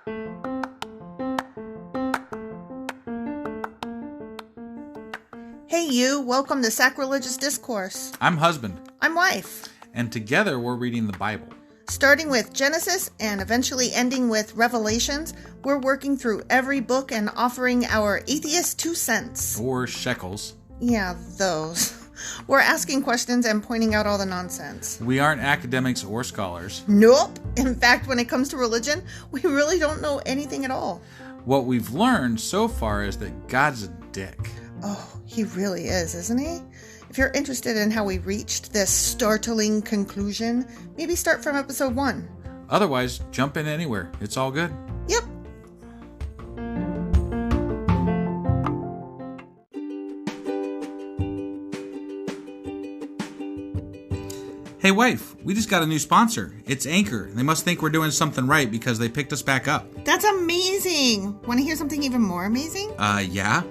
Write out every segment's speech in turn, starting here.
Hey you, welcome to Sacrilegious Discourse. I'm husband. I'm wife. And together we're reading the Bible. Starting with Genesis and eventually ending with Revelations, we're working through every book and offering our atheist 2 cents. Or shekels. Yeah, those. We're asking questions and pointing out all the nonsense. We aren't academics or scholars. Nope. In fact, when it comes to religion, we really don't know anything at all. What we've learned so far is that God's a dick. Oh, he really is, isn't he? If you're interested in how we reached this startling conclusion, maybe start from episode 1. Otherwise, jump in anywhere. It's all good. Yep. Hey wife, we just got a new sponsor. It's Anchor. They must think we're doing something right because they picked us back up. That's amazing. Want to hear something even more amazing? Yeah?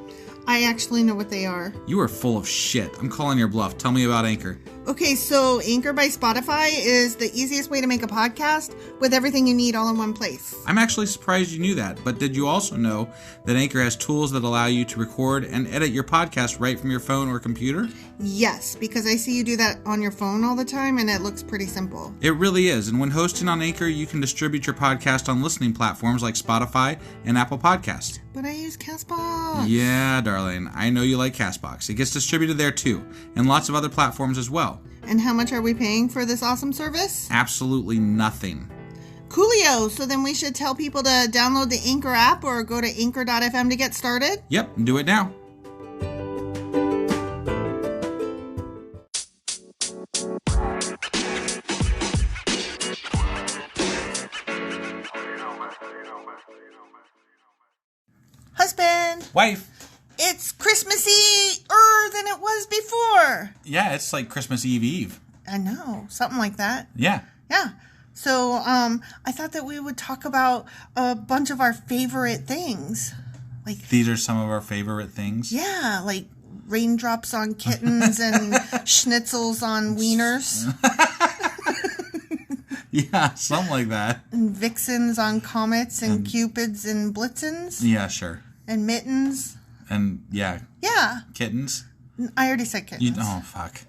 I actually know what they are. You are full of shit. I'm calling your bluff. Tell me about Anchor. Okay, so Anchor by Spotify is the easiest way to make a podcast with everything you need all in one place. I'm actually surprised you knew that, but did you also know that Anchor has tools that allow you to record and edit your podcast right from your phone or computer? Yes, because I see you do that on your phone all the time and it looks pretty simple. It really is, and when hosting on Anchor, you can distribute your podcast on listening platforms like Spotify and Apple Podcasts. But I use CastBox. Yeah, darling, I know you like CastBox. It gets distributed there too, and lots of other platforms as well. And how much are we paying for this awesome service? Absolutely nothing. Coolio! So then we should tell people to download the Anchor app or go to anchor.fm to get started? Yep, do it now. Husband! Wife! It's Christmassy-er than it was before! Yeah, it's like Christmas Eve. I know, something like that. Yeah. Yeah. So, I thought that we would talk about a bunch of our favorite things. Like, These are some of our favorite things? yeah, like raindrops on kittens and schnitzels on wieners. Yeah, something like that. And vixens on comets and cupids and blitzens. Yeah, sure. And mittens. And, yeah. Yeah. Kittens? I already said kittens. Oh, fuck.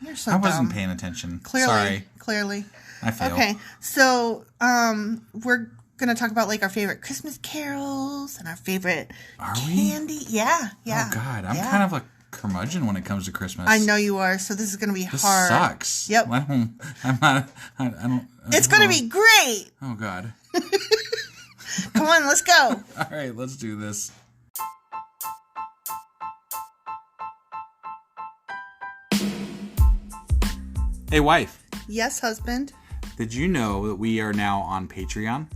You're so I wasn't dumb. paying attention. Clearly. Sorry. Clearly. I failed. Okay. So, we're going to talk about, like, our favorite Christmas carols and our favorite candy. Yeah. Yeah. Oh, God. I'm kind of a curmudgeon when it comes to Christmas. I know you are, so this is going to be This hard. sucks. Yep. It's going to be great. Oh, God. Come on, let's go. All right, let's do this. Hey, wife. Yes, husband. Did you know that we are now on Patreon?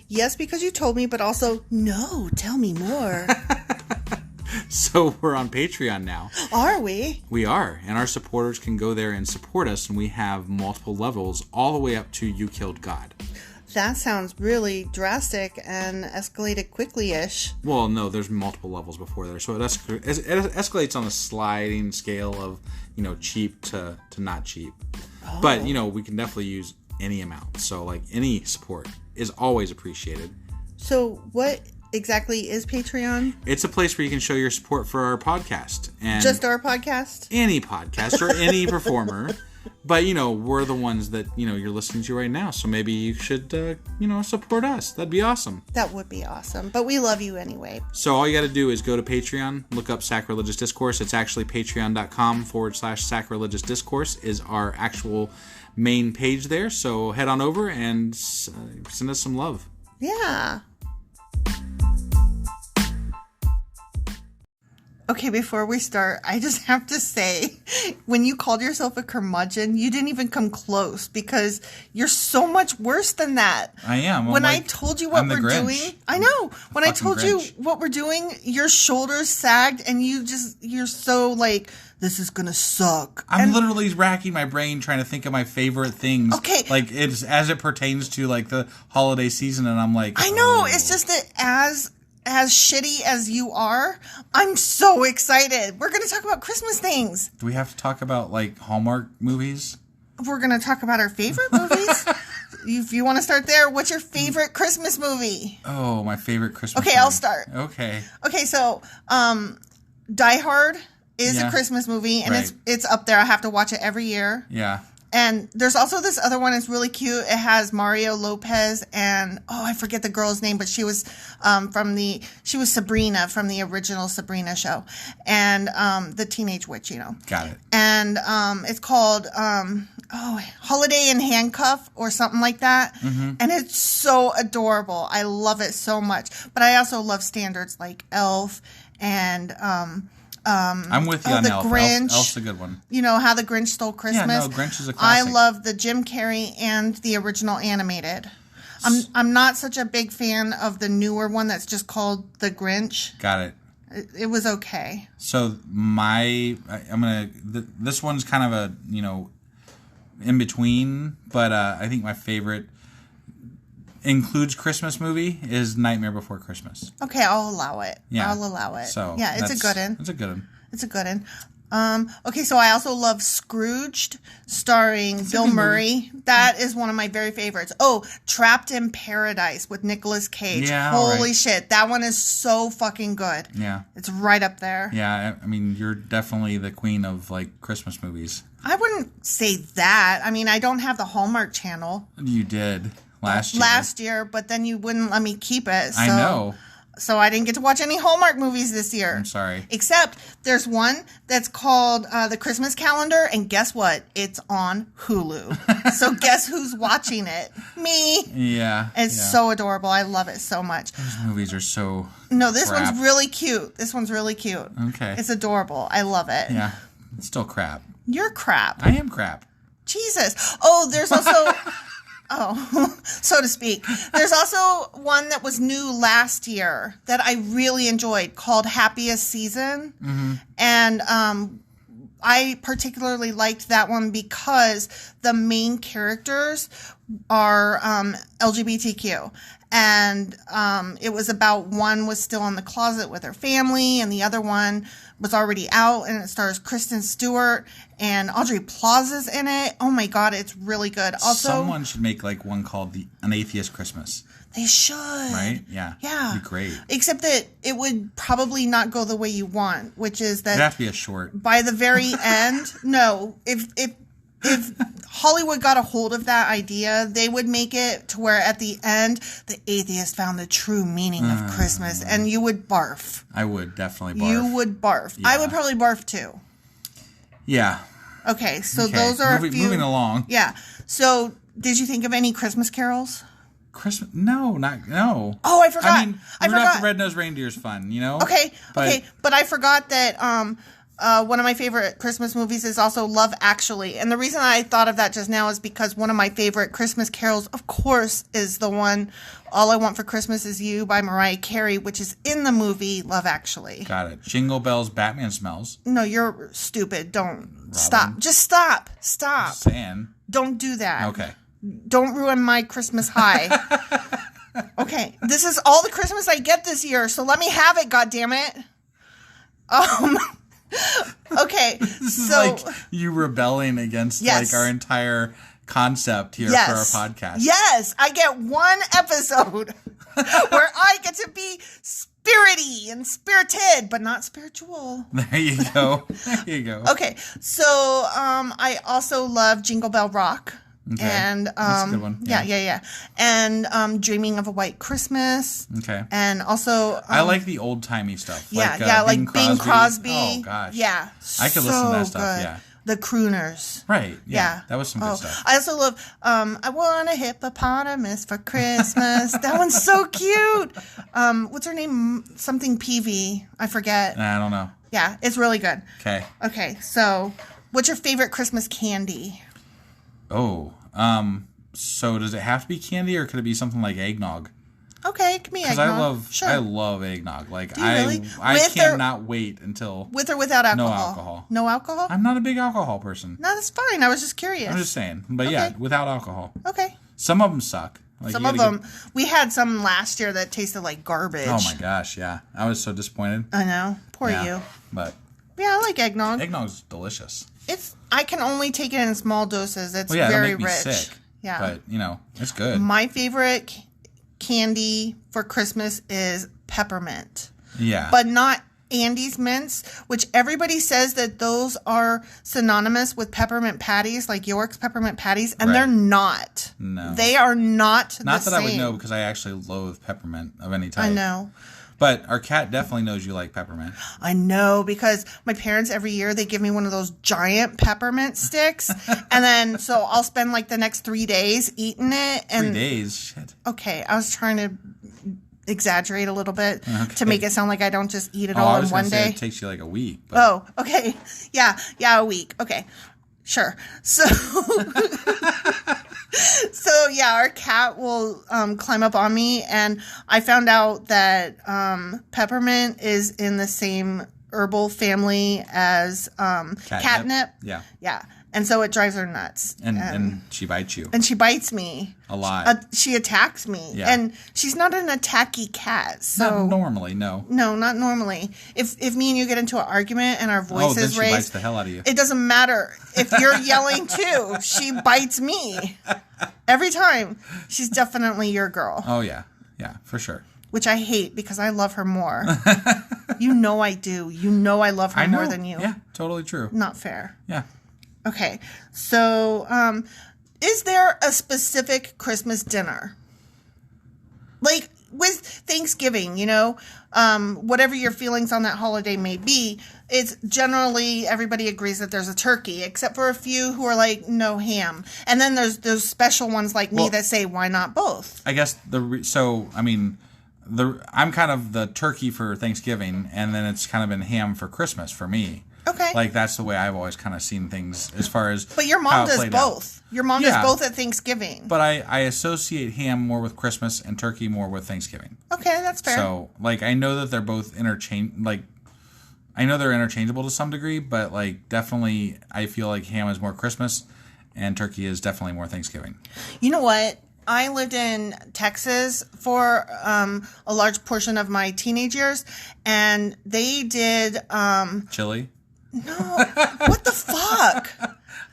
Yes, because you told me, but also, no, tell me more. So we're on Patreon now. Are we? We are, and our supporters can go there and support us, and we have multiple levels all the way up to You Killed God. That sounds really drastic and escalated quickly-ish. Well, no, there's multiple levels before there, so it escalates on a sliding scale of, cheap to not cheap. Oh. But, we can definitely use any amount, so, like, any support is always appreciated. So what exactly is Patreon? It's a place where you can show your support for our podcast. And just our podcast? Any podcast or any performer. But, we're the ones that, you're listening to right now. So maybe you should, support us. That'd be awesome. That would be awesome. But we love you anyway. So all you got to do is go to Patreon, look up Sacrilegious Discourse. It's actually patreon.com/Sacrilegious Discourse is our actual main page there. So head on over and send us some love. Yeah. Okay, before we start, I just have to say, when you called yourself a curmudgeon, you didn't even come close because you're so much worse than that. I am. When I told you what we're doing, I know. When I told you what we're doing, your shoulders sagged and you're so like, this is gonna suck. I'm literally racking my brain trying to think of my favorite things. Okay. Like, it's as it pertains to, like, the holiday season, and I'm like, I know, it's just that as shitty as you are, I'm so excited. We're going to talk about Christmas things. Do we have to talk about, like, Hallmark movies? We're going to talk about our favorite movies. If you want to start there, what's your favorite Christmas movie? Oh, my favorite Christmas Okay, movie. I'll start. Okay. Okay, so Die Hard is a Christmas movie, and it's up there. I have to watch it every year. Yeah. And there's also this other one that's really cute. It has Mario Lopez and I forget the girl's name, but she was Sabrina from the original Sabrina show, and the Teenage Witch, Got it. And it's called Holiday in Handcuff or something like that. Mm-hmm. And it's so adorable. I love it so much. But I also love standards like Elf and I'm with you on the Elf. Grinch. Elf's a good one. You know how the Grinch stole Christmas? Yeah, no, Grinch is a classic. I love the Jim Carrey and the original animated. I'm not such a big fan of the newer one that's just called The Grinch. Got it. It was okay. So this one's kind of a, in between, but I think my favorite includes Christmas movie is Nightmare Before Christmas. Okay, I'll allow it. Yeah. I'll allow it. So yeah, it's a good one. It's a good one. It's a good one. Okay, so I also love Scrooged, starring Bill Murray. That is one of my very favorites. Oh, Trapped in Paradise with Nicolas Cage. Yeah, holy shit, that one is so fucking good. Yeah, it's right up there. Yeah, I mean, you're definitely the queen of like Christmas movies. I wouldn't say that. I mean, I don't have the Hallmark Channel. You did last year. Last year, but then you wouldn't let me keep it. So. I know. So I didn't get to watch any Hallmark movies this year. I'm sorry. Except there's one that's called The Christmas Calendar, and guess what? It's on Hulu. So guess who's watching it? Me. Yeah. It's so adorable. I love it so much. Those movies are so No, this crap. one's really cute. This one's really cute. Okay. It's adorable. I love it. Yeah. It's still crap. You're crap. I am crap. Jesus. Oh, there's also... Oh, so to speak. There's also one that was new last year that I really enjoyed called Happiest Season. Mm-hmm. And I particularly liked that one because the main characters are LGBTQ. And it was about one was still in the closet with her family, and the other one was already out, and it stars Kristen Stewart and Aubrey Plaza's in it. Oh my god, it's really good. Also, someone should make like one called An Atheist Christmas. They should. Right? Yeah. Yeah. It'd be great. Except that it would probably not go the way you want, which is that it'd have to be a short. By the very end, no. If Hollywood got a hold of that idea, they would make it to where at the end, the atheist found the true meaning of Christmas, and you would barf. I would definitely barf. You would barf. Yeah. I would probably barf too. Yeah. Okay, so those are a few. Moving along. Yeah. So, did you think of any Christmas carols? Christmas? No. Oh, I forgot. I mean, Rudolph the Red-Nosed Reindeer is fun, Okay, but I forgot that one of my favorite Christmas movies is also Love Actually. And the reason I thought of that just now is because one of my favorite Christmas carols, of course, is the one All I Want for Christmas Is You by Mariah Carey, which is in the movie Love Actually. Got it. Jingle Bells, Batman Smells. No, you're stupid. Don't. Robin. Stop. Just stop. Stop. Just saying. Don't do that. Okay. Don't ruin my Christmas high. Okay. This is all the Christmas I get this year, so let me have it, goddammit. Okay. This is like you rebelling against like our entire concept here for our podcast. Yes. I get one episode where I get to be spirity and spirited, but not spiritual. There you go. There you go. Okay. So I also love Jingle Bell Rock. Okay. And that's a good one. Yeah. And Dreaming of a White Christmas. Okay. And also I like the old timey stuff. Like Bing Crosby. Oh gosh. Yeah. I could listen to that stuff. Yeah. The crooners. Right. Yeah. That was some good stuff. I also love I Want a Hippopotamus for Christmas. That one's so cute. What's her name? Something Peavy. I forget. I don't know. Yeah, it's really good. Okay. So what's your favorite Christmas candy? Oh, so does it have to be candy, or could it be something like eggnog? Okay, it can be eggnog. Because I love eggnog. Like, really? I cannot wait until... With or without alcohol? No alcohol. No alcohol? I'm not a big alcohol person. No, that's fine. I was just curious. I'm just saying. But yeah, without alcohol. Okay. Some of them suck. Like, some of them... We had some last year that tasted like garbage. Oh my gosh, yeah. I was so disappointed. I know. Poor you. But... Yeah, I like eggnog. Eggnog's delicious. I can only take it in small doses. It's very rich. Sick. Yeah. But, it's good. My favorite candy for Christmas is peppermint. Yeah. But not Andes mints, which everybody says that those are synonymous with peppermint patties, like York's peppermint patties, and they're not. No. They are not the same. Not that I would know, because I actually loathe peppermint of any type. I know. But our cat definitely knows you like peppermint. I know, because my parents every year, they give me one of those giant peppermint sticks. And then, so I'll spend like the next 3 days eating it. And 3 days? Shit. Okay, I was trying to exaggerate a little bit to make it sound like I don't just eat it all in one day. It takes you like a week. But... Oh, okay. Yeah, a week. Okay, sure. So... So, yeah, our cat will climb up on me, and I found out that peppermint is in the same herbal family as catnip. Yeah. Yeah. And so it drives her nuts. And she bites you. And she bites me. A lot. She attacks me. Yeah. And she's not an attacky cat. So not normally, no. No, not normally. If me and you get into an argument and our voices then she bites the hell out of you. It doesn't matter. If you're yelling too, she bites me. Every time. She's definitely your girl. Oh, yeah. Yeah, for sure. Which I hate, because I love her more. You know I do. You know I love her more than you. Yeah, totally true. Not fair. Yeah. Okay. So, is there a specific Christmas dinner? Like, with Thanksgiving, whatever your feelings on that holiday may be, it's generally everybody agrees that there's a turkey, except for a few who are like, no ham. And then there's those special ones like me that say, why not both? I guess I'm kind of the turkey for Thanksgiving, and then it's kind of been ham for Christmas for me. Okay. Like, that's the way I've always kind of seen things as far as. But your mom does both. Your mom does both at Thanksgiving. But I associate ham more with Christmas and turkey more with Thanksgiving. Okay, that's fair. So, like, I know that they're both I know they're interchangeable to some degree, but, like, definitely I feel like ham is more Christmas and turkey is definitely more Thanksgiving. You know what? I lived in Texas for a large portion of my teenage years, and they did... Chili? No. What the fuck?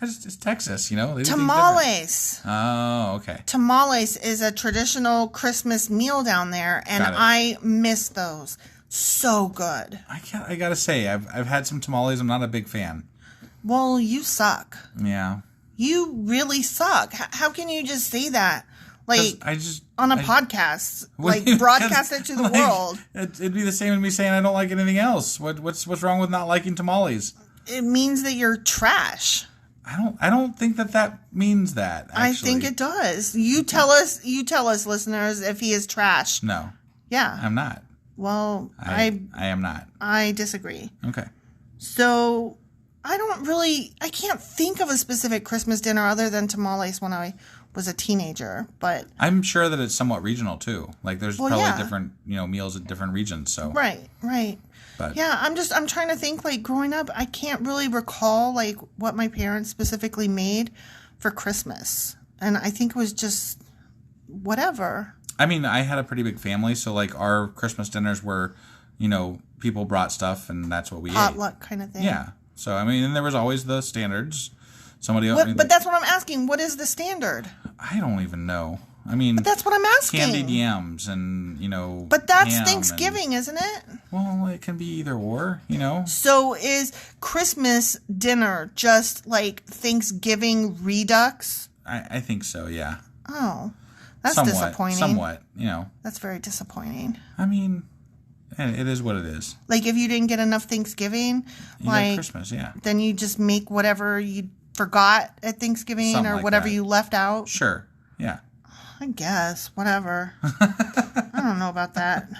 It's Texas, They do Tamales. Oh, okay. Tamales is a traditional Christmas meal down there, and I miss those. So good. I gotta say, I've had some tamales. I'm not a big fan. Well, you suck. Yeah. You really suck. How can you just say that? Like, on a podcast, like, broadcast it to the world. It'd be the same as me saying I don't like anything else. What's wrong with not liking tamales? It means that you're trash. I don't think that means that, actually. I think it does. You tell us, listeners, if he is trash. No. Yeah. I'm not. Well, I am not. I disagree. Okay. So, I can't think of a specific Christmas dinner other than tamales when I was a teenager, but... I'm sure that it's somewhat regional, too. Like, there's different, meals at different regions, so... Right. But, yeah, I'm trying to think, like, growing up, I can't really recall, like, what my parents specifically made for Christmas. And I think it was just whatever. I mean, I had a pretty big family, so, like, our Christmas dinners were, people brought stuff, and that's what we ate. Potluck kind of thing. Yeah. So, I mean, and there was always the standards. But that's what I'm asking. What is the standard? I don't even know. I mean... But that's what I'm asking. Candied yams and, But that's Thanksgiving, isn't it? Well, it can be either or, So is Christmas dinner just like Thanksgiving redux? I think so, yeah. Oh. That's disappointing. Somewhat, That's very disappointing. I mean, it is what it is. Like, if you didn't get enough Thanksgiving, like Christmas, yeah. Then you just make whatever you forgot at Thanksgiving Something or like whatever that. you left out. Sure, yeah. I guess, whatever. I don't know about that.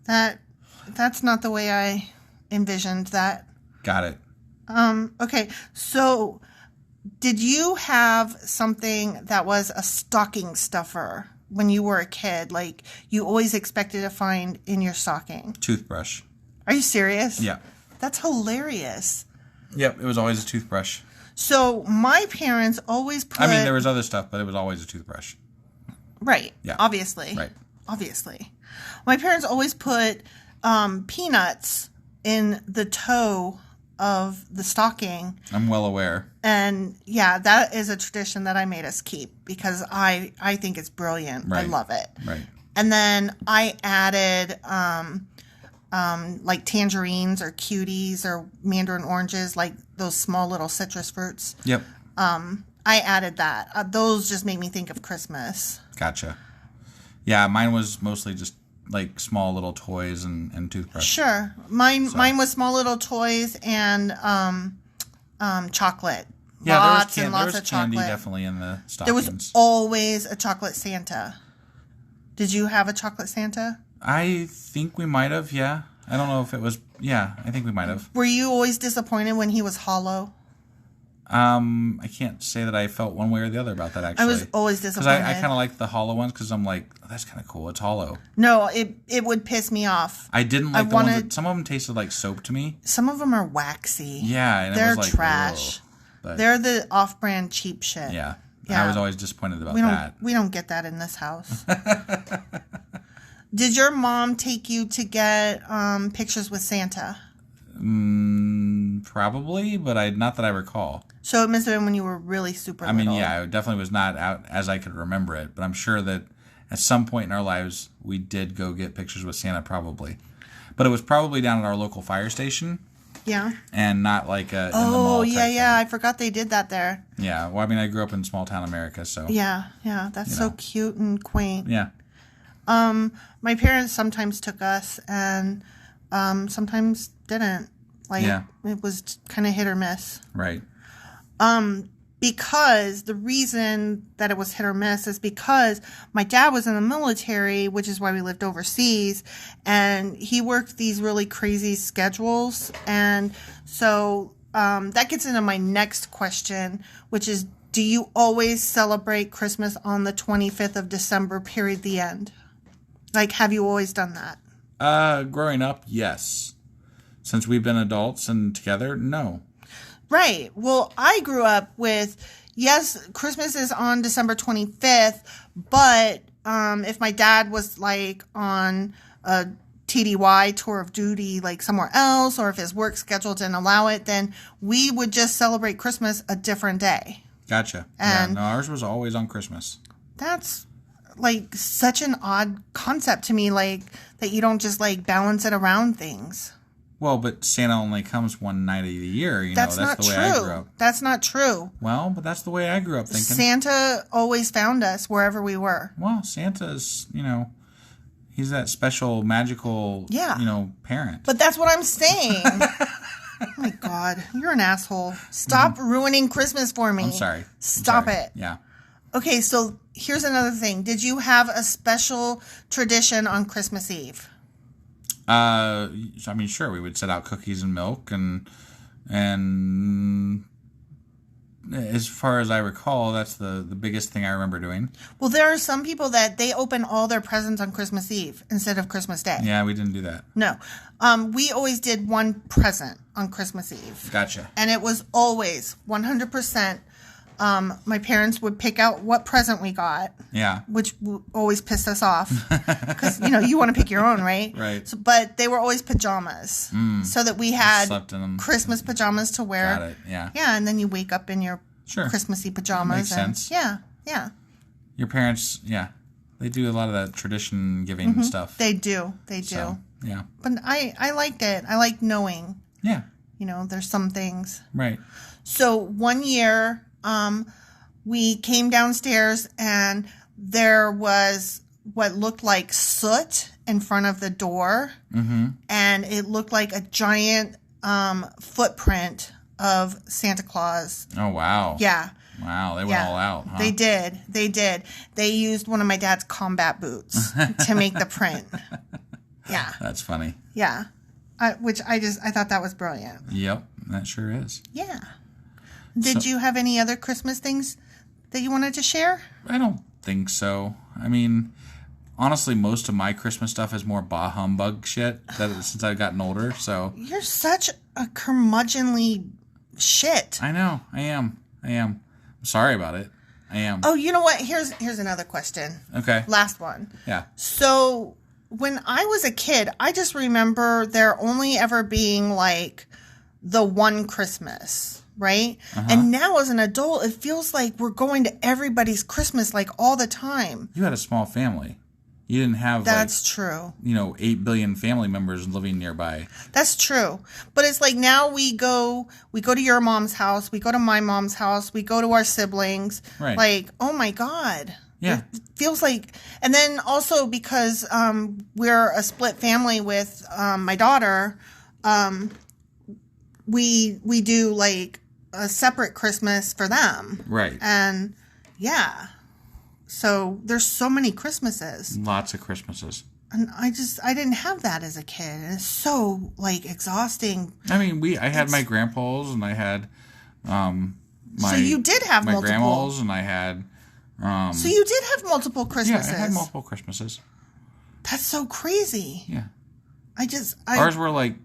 That's not the way I envisioned that. Got it. Okay, so did you have something that was a stocking stuffer when you were a kid? Like, you always expected to find in your stocking? Toothbrush. Are you serious? Yeah. That's hilarious. Yep, it was always a toothbrush. So my parents always put... I mean, there was other stuff, but it was always a toothbrush. Right. Yeah. Obviously. Right. Obviously. My parents always put peanuts in the toe of the stocking. I'm well aware. And yeah, that is a tradition that I made us keep because I think it's brilliant. Right. I love it. Right. And then I added like tangerines or cuties or mandarin oranges, like those small little citrus fruits. Yep. I added that. Those just make me think of Christmas. Gotcha. Yeah, mine was mostly just like small little toys and toothbrushes. Sure. Mine was small little toys and chocolate. Yeah, lots there and was lots of candy chocolate. definitely in the stockings. There was always a chocolate Santa. Did you have a chocolate Santa? I think we might have, yeah. I don't know if it was, yeah, I think we might have. Were you always disappointed when he was hollow? I can't say that I felt one way or the other about that, actually. I was always disappointed. Because I kind of like the hollow ones because I'm like, oh, that's kind of cool. It's hollow. No, it would piss me off. I didn't like the ones that, some of them tasted like soap to me. Some of them are waxy. Yeah. And they're it was like, trash. But they're the off-brand cheap shit. Yeah. Yeah. I was always disappointed about that. We don't get that in this house. Did your mom take you to get pictures with Santa? Probably, but not that I recall. So it must have been when you were really super little. I mean, yeah, it definitely was not out as I could remember it, but I'm sure that at some point in our lives we did go get pictures with Santa, probably. But it was probably down at our local fire station. Yeah. And not like in the mall. Oh, yeah. I forgot they did that there. Yeah. Well, I mean, I grew up in small town America, so. Yeah. That's so cute and quaint. Yeah. My parents sometimes took us and sometimes didn't. It was kind of hit or miss. Right. Because the reason that it was hit or miss is because my dad was in the military, which is why we lived overseas, and he worked these really crazy schedules. And so that gets into my next question, which is, do you always celebrate Christmas on the 25th of December, period, the end? Like, have you always done that? Growing up, yes. Since we've been adults and together, no. Right. Well, I grew up with, yes, Christmas is on December 25th, but if my dad was like on a TDY, tour of duty, like somewhere else, or if his work schedule didn't allow it, then we would just celebrate Christmas a different day. Gotcha. And no, ours was always on Christmas. That's like such an odd concept to me, like that you don't just like balance it around things. Well, but Santa only comes one night of the year, That's know. That's not the way true. I grew up. That's not true. Well, but that's the way I grew up thinking. Santa always found us wherever we were. Well, Santa's, he's that special, magical, parent. But that's what I'm saying. Oh my God, you're an asshole. Stop ruining Christmas for me. I'm sorry. Stop it. Yeah. Okay, so here's another thing. Did you have a special tradition on Christmas Eve? I mean, sure, we would set out cookies and milk, and as far as I recall, that's the biggest thing I remember doing. Well, there are some people that they open all their presents on Christmas Eve instead of Christmas Day. Yeah, we didn't do that. No. We always did one present on Christmas Eve. Gotcha. And it was always 100%. My parents would pick out what present we got. Yeah. Which always pissed us off. Because, you want to pick your own, right? Right. So, but they were always pajamas. So that we had slept in them. Christmas pajamas to wear. Got it, yeah. Yeah, and then you wake up in your Christmassy pajamas. Makes sense. Yeah. Your parents, they do a lot of that tradition giving stuff. They do. So, yeah. But I liked it. I like knowing. Yeah. There's some things. Right. So one year... we came downstairs and there was what looked like soot in front of the door. Mm-hmm. And it looked like a giant footprint of Santa Claus. Oh, wow. Yeah. Wow, they went all out, huh? They did. They used one of my dad's combat boots to make the print. Yeah. That's funny. Yeah. Which I thought that was brilliant. Yep, that sure is. Yeah. Did you have any other Christmas things that you wanted to share? I don't think so. I mean, honestly, most of my Christmas stuff is more bah humbug shit since I've gotten older, so... You're such a curmudgeonly shit. I know. I am. I'm sorry about it. I am. Oh, you know what? Here's another question. Okay. Last one. Yeah. So, when I was a kid, I just remember there only ever being, like, the one Christmas, right? And now as an adult, it feels like we're going to everybody's Christmas like all the time. You had a small family. You didn't have That's true. 8 billion family members living nearby. That's true. But it's like now we go to your mom's house, we go to my mom's house, we go to our siblings. Right. Like, oh my God. Yeah. It feels like, and then also because we're a split family with my daughter, we do like a separate Christmas for them. Right. And yeah. So there's so many Christmases. Lots of Christmases. And I didn't have that as a kid. And it's so like exhausting. I mean, I had my grandpas and I had so you did have my multiple. grandmas and I had So you did have multiple Christmases. Yeah, I had multiple Christmases. That's so crazy. Yeah. Ours were like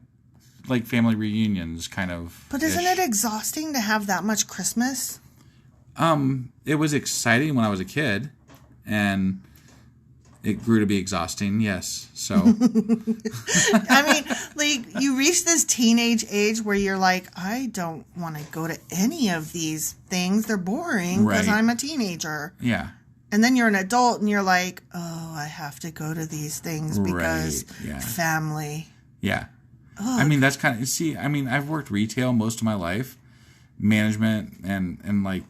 family reunions kind of. But isn't it exhausting to have that much Christmas? It was exciting when I was a kid, and it grew to be exhausting. Yes, so. I mean, like you reach this teenage age where you're like, I don't want to go to any of these things. They're boring because I'm a teenager. Yeah. And then you're an adult, and you're like, oh, I have to go to these things because family. Yeah. Ugh. I mean, that's kind of I've worked retail most of my life, management, and like.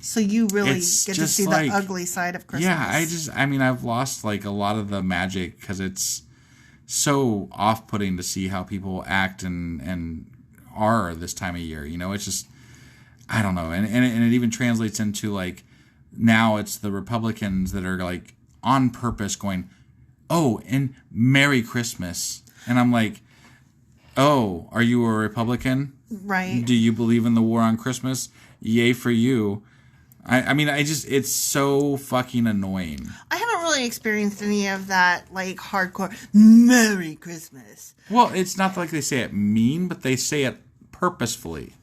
So you really get to see the ugly side of Christmas. Yeah, I've lost like a lot of the magic because it's so off-putting to see how people act and are this time of year. It's just, I don't know. And it even translates into like, now it's the Republicans that are like on purpose going, oh, and Merry Christmas. And I'm like, oh, are you a Republican? Right. Do you believe in the war on Christmas? Yay for you. It's so fucking annoying. I haven't really experienced any of that, like, hardcore, Merry Christmas. Well, it's not like they say it mean, but they say it purposefully.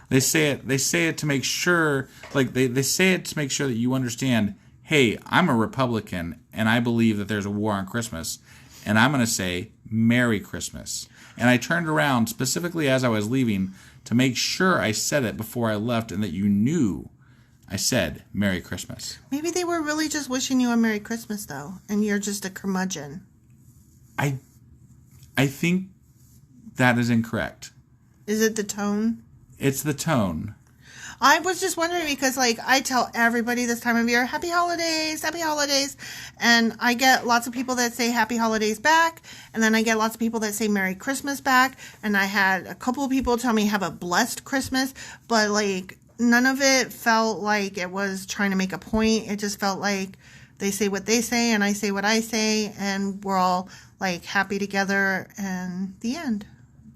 They say it to make sure, like, they say it to make sure that you understand, hey, I'm a Republican, and I believe that there's a war on Christmas, and I'm going to say, Merry Christmas. And I turned around specifically as I was leaving to make sure I said it before I left and that you knew I said Merry Christmas. Maybe they were really just wishing you a Merry Christmas, though, and you're just a curmudgeon. I think that is incorrect. Is it the tone? It's the tone. I was just wondering because, like, I tell everybody this time of year, Happy Holidays, Happy Holidays. And I get lots of people that say Happy Holidays back. And then I get lots of people that say Merry Christmas back. And I had a couple of people tell me have a blessed Christmas. But, like, none of it felt like it was trying to make a point. It just felt like they say what they say and I say what I say. And we're all, like, happy together. And the end.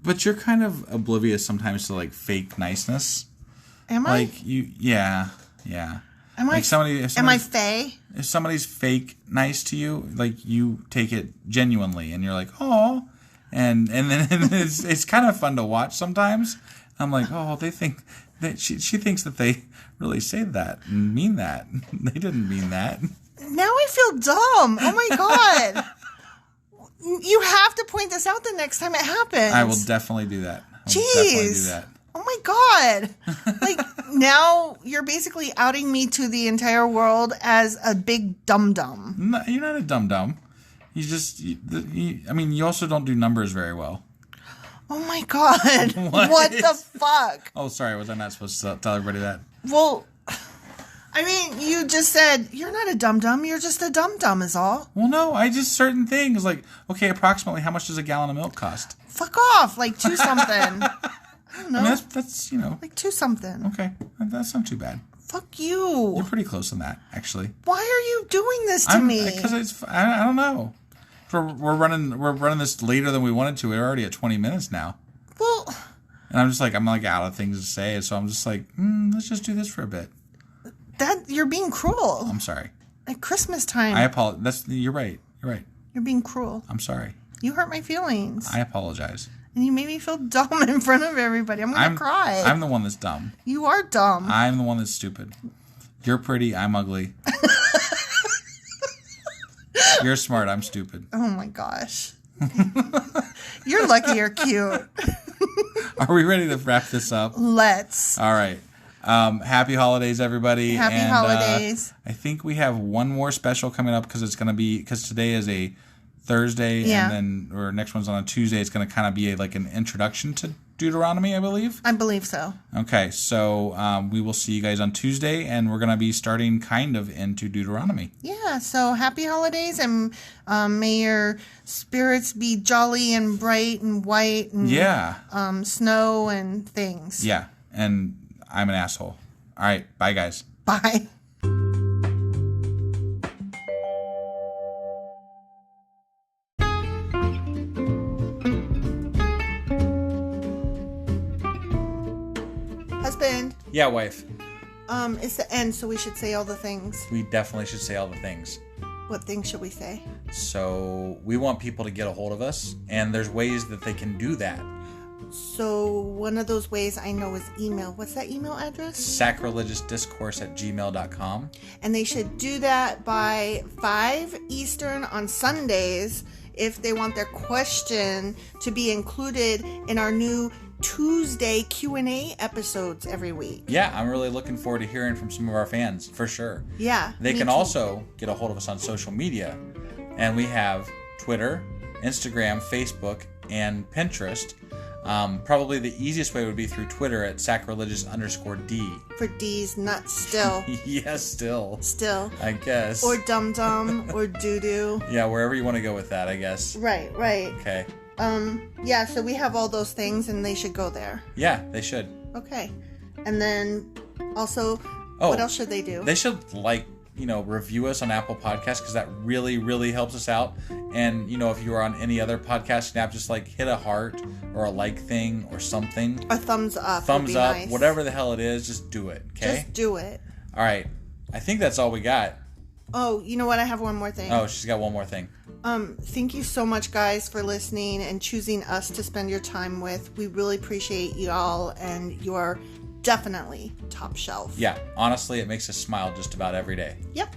But you're kind of oblivious sometimes to, like, fake niceness. Am I? Like yeah. Am like am I fey? If somebody's fake nice to you, like you take it genuinely, and you're like, oh, and then it's kind of fun to watch sometimes. I'm like, oh, they think that she thinks that they really say that and mean that. They didn't mean that. Now I feel dumb. Oh my god. You have to point this out the next time it happens. I will definitely do that. Jeez. Oh my god. Like, now you're basically outing me to the entire world as a big dum-dum. No, you're not a dum-dum. You also don't do numbers very well. Oh my god. What the fuck? Oh, sorry. Was I not supposed to tell everybody that? Well, I mean, you just said, you're not a dum-dum, you're just a dum-dum is all. Well, no, I just certain things. Like, okay, approximately how much does a gallon of milk cost? Fuck off. Like, 2 something. I don't know. I mean, that's like 2 something. Okay, that's not too bad. Fuck you. You're pretty close on that, actually. Why are you doing this to me? Because I don't know. We're running this later than we wanted to. We're already at 20 minutes now. Well, and I'm like out of things to say, so I'm just like, let's just do this for a bit. That you're being cruel. I'm sorry. At Christmas time. I apologize. You're right. You're being cruel. I'm sorry. You hurt my feelings. I apologize. And you made me feel dumb in front of everybody. I'm going to cry. I'm the one that's dumb. You are dumb. I'm the one that's stupid. You're pretty. I'm ugly. You're smart. I'm stupid. Oh, my gosh. You're lucky you're cute. Are we ready to wrap this up? Let's. All right. Happy holidays, everybody. Happy holidays. I think we have one more special coming up because today is a Thursday, Yeah. and then our next one's on a Tuesday. It's going to kind of be like an introduction to Deuteronomy, I believe. I believe so. Okay, so we will see you guys on Tuesday, and we're going to be starting kind of into Deuteronomy. Yeah, so happy holidays, and may your spirits be jolly and bright and white and snow and things. Yeah, and I'm an asshole. All right, bye, guys. Bye. Husband. Yeah, wife. It's the end, so we should say all the things. We definitely should say all the things. What things should we say? So we want people to get a hold of us, and there's ways that they can do that. So one of those ways I know is email. What's that email address? sacrilegiousdiscourse@gmail.com. And they should do that by 5 Eastern on Sundays if they want their question to be included in our new Tuesday Q&A episodes every week. Yeah, I'm really looking forward to hearing from some of our fans, for sure. Yeah. They can also get a hold of us on social media. And we have Twitter, Instagram, Facebook, and Pinterest. Probably the easiest way would be through Twitter at sacrilegious_D. For D's nuts still. Yes, still. Still. I guess. Or dum-dum or doo-doo. Yeah, wherever you want to go with that, I guess. Right. Okay. Yeah, so we have all those things and they should go there. Yeah, they should. Okay. And then also, what else should they do? They should, review us on Apple Podcasts because that really, really helps us out. And, if you are on any other podcasting app, just hit a heart or a like thing or something. A thumbs up. Thumbs up, nice. Whatever the hell it is, just do it, okay? Just do it. All right. I think that's all we got. Oh, you know what? I have one more thing. Oh, she's got one more thing. Thank you so much, guys, for listening and choosing us to spend your time with. We really appreciate you all, and you are definitely top shelf. Yeah, honestly, it makes us smile just about every day. Yep.